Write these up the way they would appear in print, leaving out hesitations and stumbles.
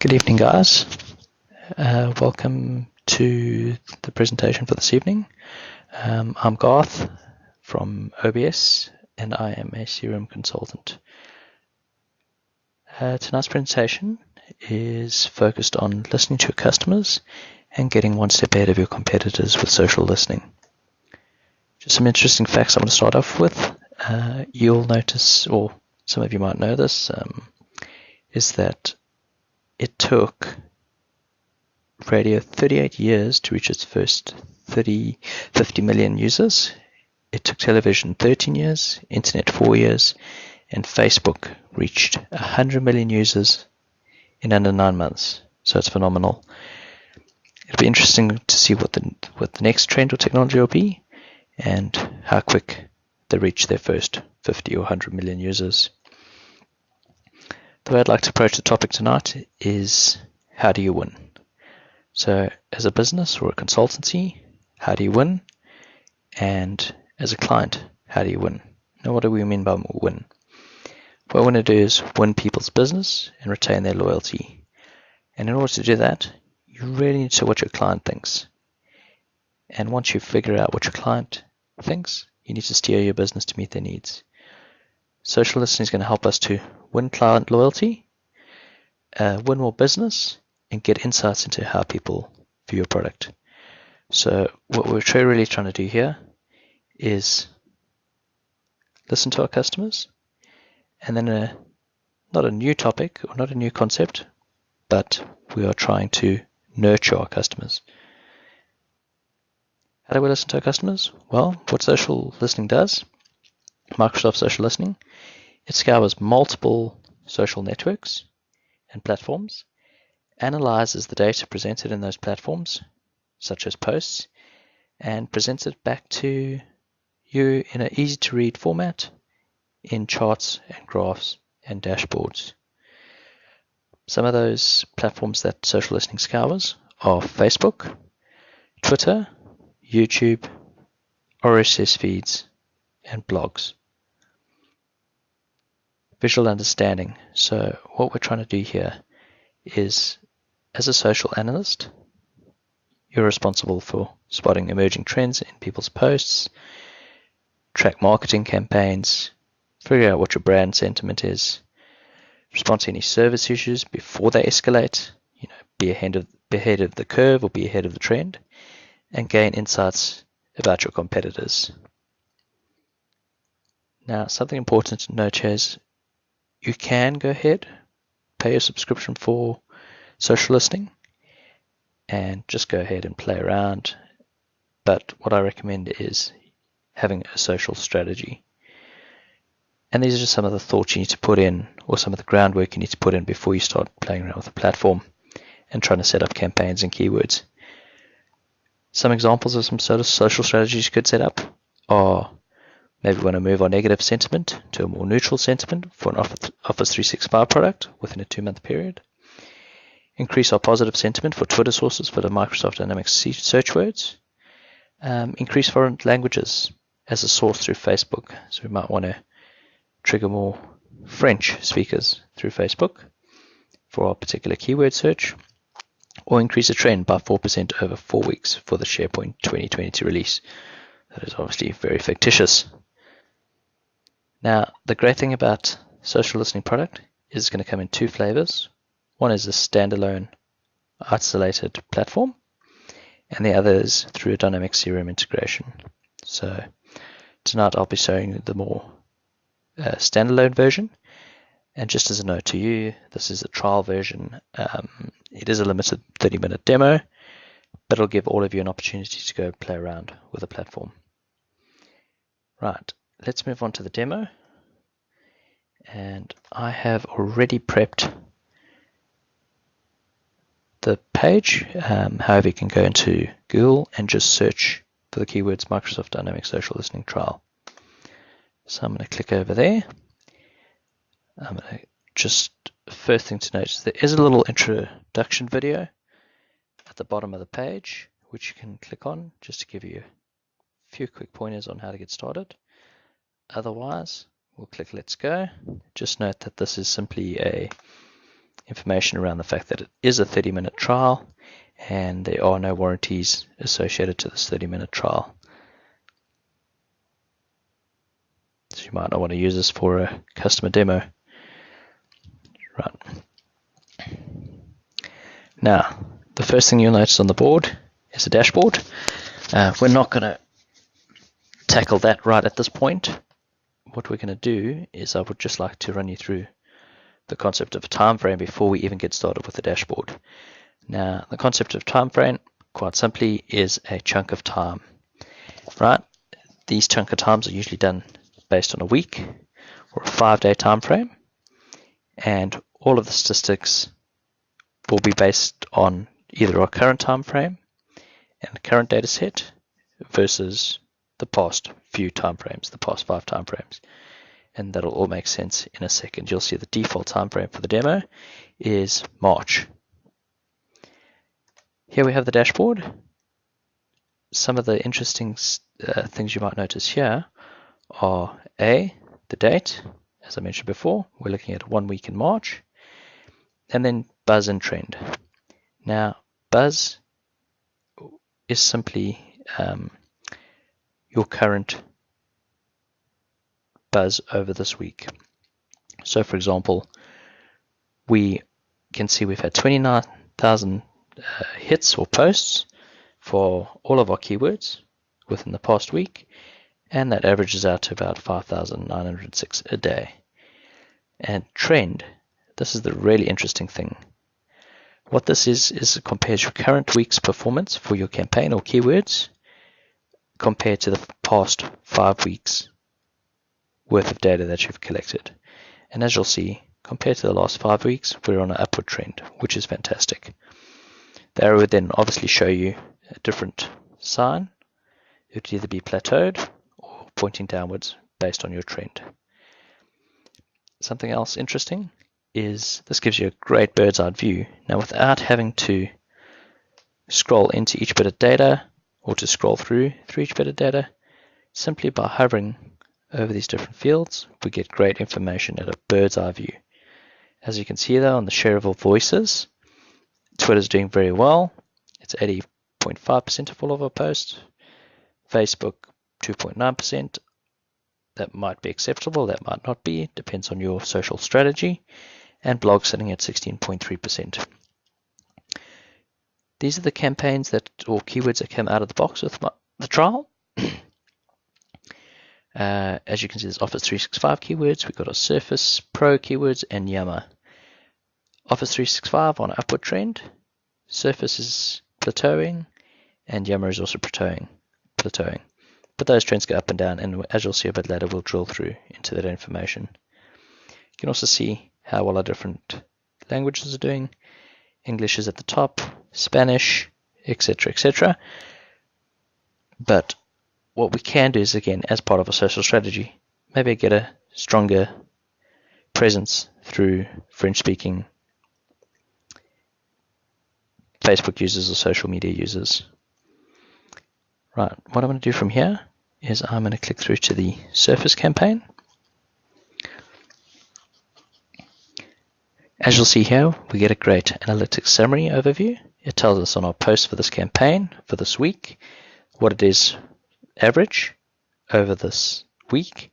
Good evening, guys. Welcome to the presentation for this evening. I'm Garth from OBS, and I am a CRM consultant. Tonight's presentation is focused on listening to your customers and getting one step ahead of your competitors with social listening. Just some interesting facts I'm going to start off with. You'll notice, or some of you might know this, is that it took radio 38 years to reach its first 50 million users. It took television 13 years, internet 4 years, and Facebook reached 100 million users in under 9 months. So it's phenomenal. It'll be interesting to see what the next trend or technology will be and how quick they reach their first 50 or 100 million users. The way I'd like to approach the topic tonight is, how do you win? So as a business or a consultancy, how do you win? And as a client, how do you win? Now, what do we mean by win? What I want to do is win people's business and retain their loyalty. And in order to do that, you really need to know what your client thinks. And once you figure out what your client thinks, you need to steer your business to meet their needs. Social listening is going to help us to win client loyalty, win more business, and get insights into how people view your product. So what we're really trying to do here is listen to our customers, and then not a new topic or not a new concept, but we are trying to nurture our customers. How do we listen to our customers? Well, what social listening does, Microsoft Social Listening, it scours multiple social networks and platforms, analyzes the data presented in those platforms, such as posts, and presents it back to you in an easy-to-read format in charts and graphs and dashboards. Some of those platforms that social listening scours are Facebook, Twitter, YouTube, RSS feeds, and blogs. Visual understanding. So what we're trying to do here is, as a social analyst, you're responsible for spotting emerging trends in people's posts, track marketing campaigns, figure out what your brand sentiment is, respond to any service issues before they escalate, be ahead of the curve or be ahead of the trend, and gain insights about your competitors. Now, something important to note here is you can go ahead, pay a subscription for social listening, and just go ahead and play around. But what I recommend is having a social strategy. And these are just some of the thoughts you need to put in, or some of the groundwork you need to put in before you start playing around with the platform and trying to set up campaigns and keywords. Some examples of some sort of social strategies you could set up are, maybe we want to move our negative sentiment to a more neutral sentiment for an Office 365 product within a 2-month period. Increase our positive sentiment for Twitter sources for the Microsoft Dynamics search words. Increase foreign languages as a source through Facebook. So we might want to trigger more French speakers through Facebook for our particular keyword search. Or increase a trend by 4% over 4 weeks for the SharePoint 2022 release. That is obviously very fictitious. Now, the great thing about social listening product is it's going to come in 2 flavors. One is a standalone isolated platform, and the other is through a dynamic CRM integration. So tonight I'll be showing you the more standalone version. And just as a note to you, this is a trial version. It is a limited 30-minute demo, but it'll give all of you an opportunity to go play around with the platform. Right, let's move on to the demo. And I have already prepped the page. However, you can go into Google and just search for the keywords Microsoft Dynamics Social Listening Trial. So I'm going to click over there. I'm going to first thing to note is there is a little introduction video at the bottom of the page, which you can click on just to give you a few quick pointers on how to get started. Otherwise, we'll click Let's Go. Just note that this is simply a information around the fact that it is a 30-minute trial and there are no warranties associated to this 30-minute trial. So you might not want to use this for a customer demo. Right. Now, the first thing you'll notice on the board is the dashboard. We're not going to tackle that right at this point. What we're going to do is I would just like to run you through the concept of a time frame before we even get started with the dashboard. Now, the concept of time frame, quite simply, is a chunk of time. Right? These chunk of times are usually done based on a week or a 5-day time frame, and all of the statistics will be based on either our current time frame and the current data set versus the past few time frames, the past 5 time frames. And that'll all make sense in a second. You'll see the default time frame for the demo is March. Here we have the dashboard. Some of the interesting things you might notice here are A, the date. As I mentioned before, we're looking at 1 week in March. And then buzz and trend. Now, buzz is simply your current buzz over this week. So, for example, we can see we've had 29,000 hits or posts for all of our keywords within the past week, and that averages out to about 5,906 a day. And trend, this is the really interesting thing. What this is it compares your current week's performance for your campaign or keywords compared to the past 5 weeks worth of data that you've collected. And as you'll see, compared to the last 5 weeks, we're on an upward trend, which is fantastic. The arrow would then obviously show you a different sign. It would either be plateaued or pointing downwards based on your trend. Something else interesting is this gives you a great bird's eye view. Now, without having to scroll into each bit of data or to scroll through each bit of data, simply by hovering over these different fields, we get great information at a bird's eye view. As you can see there on the shareable voices, Twitter's doing very well. It's 80.5% of all of our posts. Facebook, 2.9%. That might be acceptable, that might not be. It depends on your social strategy. And blog sitting at 16.3%. These are the campaigns that, or keywords that came out of the box with the trial. As you can see, there's Office 365 keywords. We've got our Surface Pro keywords and Yammer. Office 365 on an upward trend. Surface is plateauing, and Yammer is also plateauing. But those trends go up and down, and as you'll see a bit later, we'll drill through into that information. You can also see how well our different languages are doing. English is at the top, Spanish, etc., etc. But what we can do is, again, as part of a social strategy, maybe get a stronger presence through French-speaking Facebook users or social media users. Right, what I'm going to do from here is I'm going to click through to the Surface campaign. As you'll see here, we get a great analytics summary overview. It tells us on our post for this campaign, for this week, what it is average over this week,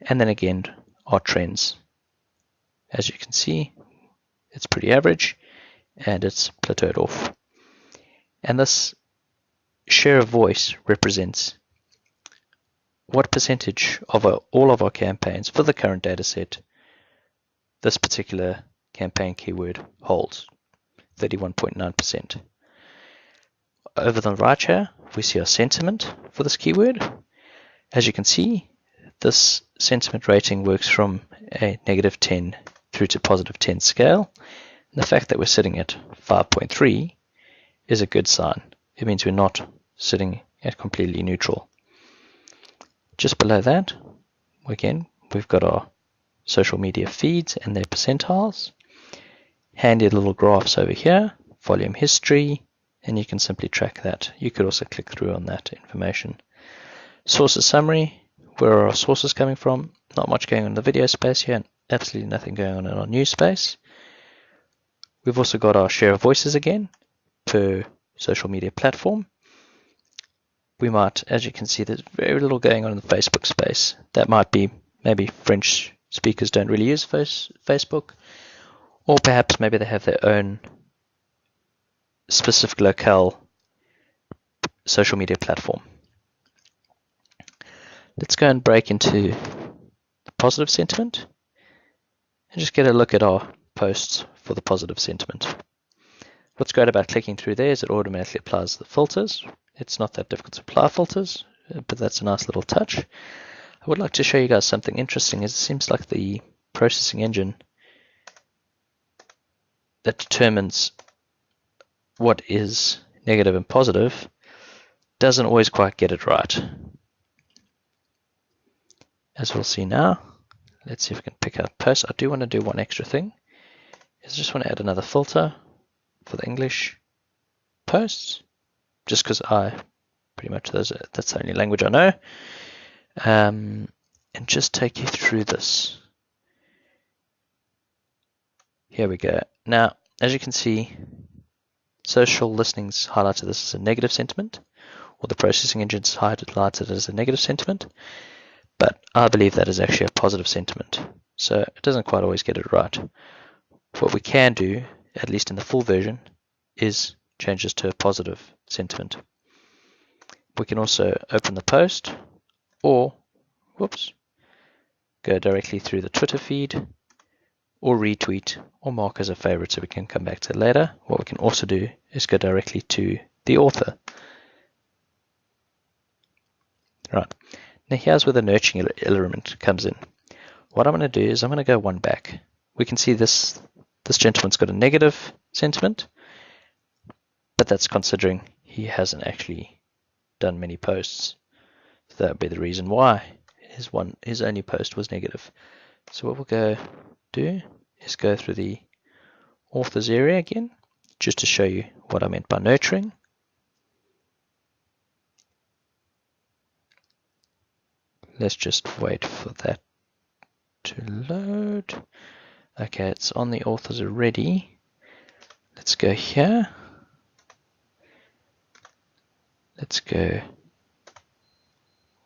and then again, our trends. As you can see, it's pretty average, and it's plateaued off. And this share of voice represents what percentage of all of our campaigns for the current data set this particular campaign keyword holds, 31.9%. Over the right here, we see our sentiment for this keyword. As you can see, this sentiment rating works from a -10 through to +10 scale. And the fact that we're sitting at 5.3 is a good sign. It means we're not sitting at completely neutral. Just below that, again, we've got our social media feeds and their percentiles. Handy little graphs over here, volume history, and you can simply track that. You could also click through on that information. Sources summary, where are our sources coming from? Not much going on in the video space here, and absolutely nothing going on in our news space. We've also got our share of voices again per social media platform. We might, as you can see, there's very little going on in the Facebook space. That might be maybe French speakers don't really use Facebook, or perhaps maybe they have their own specific locale social media platform. Let's go and break into the positive sentiment and just get a look at our posts for the positive sentiment. What's great about clicking through there is it automatically applies the filters. It's not that difficult to apply filters, but that's a nice little touch. I would like to show you guys something interesting. It seems like the processing engine that determines what is negative and positive doesn't always quite get it right. As we'll see now, let's see if we can pick out posts. I do want to do one extra thing. I just want to add another filter for the English posts, just because I pretty much that's the only language I know, and just take you through this. Here we go. Now, as you can see, social listening's highlighted this as a negative sentiment, or the processing engine's highlighted it as a negative sentiment, but I believe that is actually a positive sentiment. So it doesn't quite always get it right. What we can do, at least in the full version, is change this to a positive sentiment. We can also open the post or, go directly through the Twitter feed or retweet or mark as a favorite so we can come back to it later. What we can also do is go directly to the author. Right, now here's where the nurturing element comes in. What I'm going to do is I'm going to go one back. We can see this gentleman's got a negative sentiment, but that's considering he hasn't actually done many posts. So that would be the reason why his only post was negative. So what we'll go do is go through the authors area again, just to show you what I meant by nurturing. Let's just wait for that to load. Okay, it's on the authors already. Let's go here. Let's go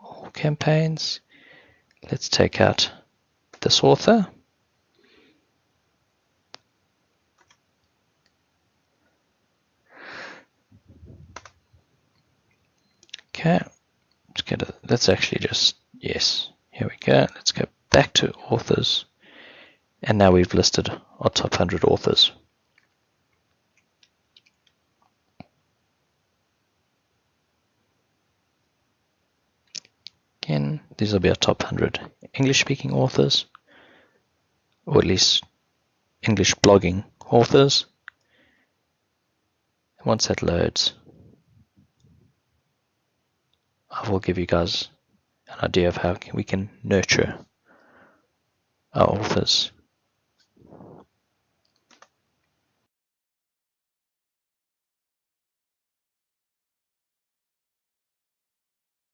all campaigns. Let's take out this author. Okay, let's actually just, yes, here we go. Let's go back to authors. And now we've listed our top 100 authors. Again, these will be our top 100 English-speaking authors, or at least English blogging authors. And once that loads, I will give you guys an idea of how we can nurture our authors.